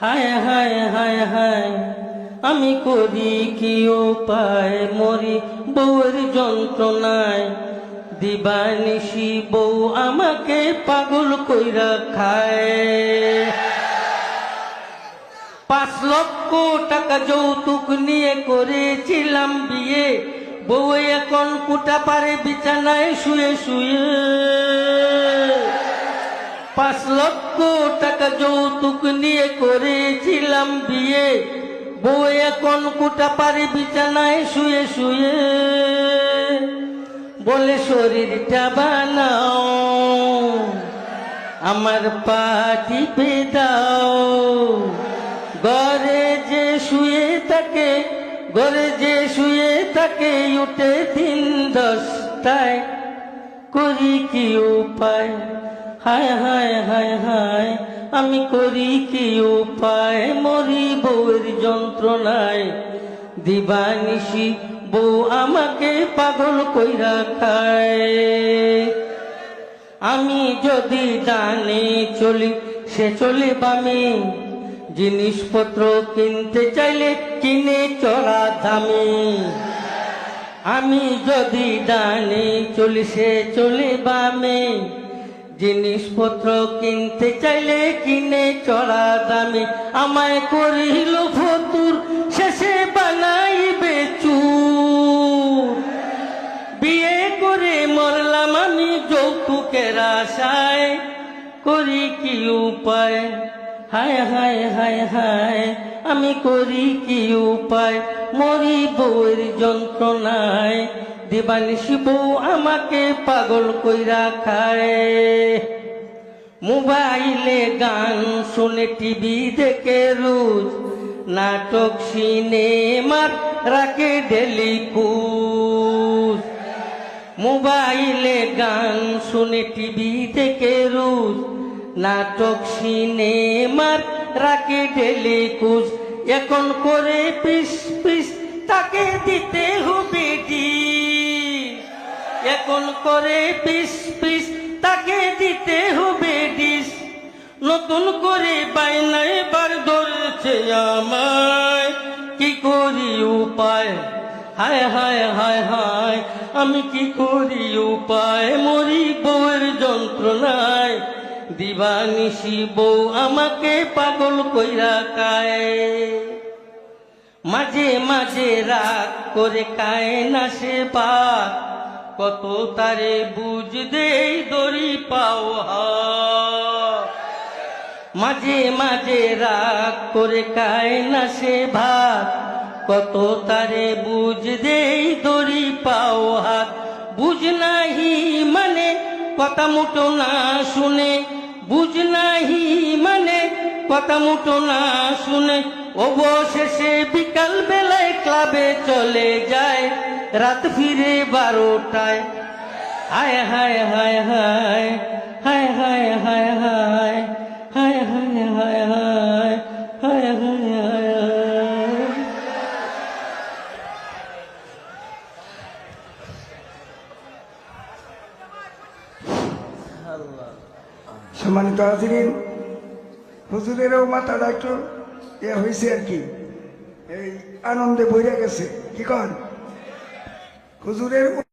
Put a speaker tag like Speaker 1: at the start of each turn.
Speaker 1: হায় হায় হায় হায় আমি করি কি উপায় মরি বউয়ের যন্ত্রণায় দিবানিশি বউ আমাকে পাগল কইরা খায় 5 লক্ষ টাকা যৌতুক নিয়ে করেছিলাম বিয়ে বউ এখন কুটা পারে বিছানায় শুয়ে শুয়ে 5 লক্ষ টাকা যৌতুক নিয়ে করেছিলাম বিয়ে বউ এখন কুটা পারে বিছানায় শুয়ে শুয়ে বলে শরীরটা বানাও আমার পা টিপে দাও ঘরে যে শুয়ে থাকে উঠে 10টায় করি কি উপায় হায় হায় হায় হায় আমি করি কি উপায় মরি বউয়ের যন্ত্রণায় দিবানিশি বউ আমাকে পাগল কইরা খায় আমি যদি ডানে চলি সে চলে বামে জিনিসপত্র কিনতে চাইলে কিনে চড়া দামে আমি যদি ডানে চলি সে চলে বামে জিনিসপত্র কিনতে চাইলে কিনে চড়া দামে আমায় করিল ফতুর শেষে বানাইবে চুর বিয়ে করে মরলাম আমি যৌতুকের আশায় করি কি উপায় হায় হায় হায় হায় আমি করি কি উপায় মরি বউয়ের যন্ত্রণায় দিবানিশি বউ আমাকে পাগল কইরা খায় মোবাইলে গান শুনে টিভি দেখে রোজ নাটক সিনেমার রাখে ডেলি কুজ মোবাইলে গান শুনে টিভি দেখে রোজ নাটক সিনেমার রাখে ডেলি কুজ এখন করে পিস পিস তাকে দিতে হবে এখন করে পিস পিস তাকে দিতে হবে ডিস নতুন করে বাইনা এবার ধরেছে আমায় কি করি উপায় হায় হায় হায় হায় আমি কি করি উপায় মরি বউয়ের যন্ত্রণায় দিবানিশি বউ আমাকে পাগল কইরা খায় মাঝে মাঝে রাগ করে খায় না সে ভাত কত তারে বুঝ দেই দড়ি পাও মাঝে মাঝে রাগ করে খায় না সে ভাত কত তারে বুঝ দেই দড়ি পাও হাত বুঝ নাহি মানে কথা মুটো না শুনে বুঝ নাহি মানে কথা মুটো না শুনে অবশেষে বিকাল বেলায় ক্লাবে চলে যায় রাত ফিরে 12টায় হায় হায় হায় হায় হায় হায় হায় হায় হায় হায় হায় হায় হায় হায় হায়
Speaker 2: সম্মানিত হাজিরিন হুজুরেরও মাথাটা একটু হয়েছে আর কি এই আনন্দে বইরে গেছে কি কন হুজুরের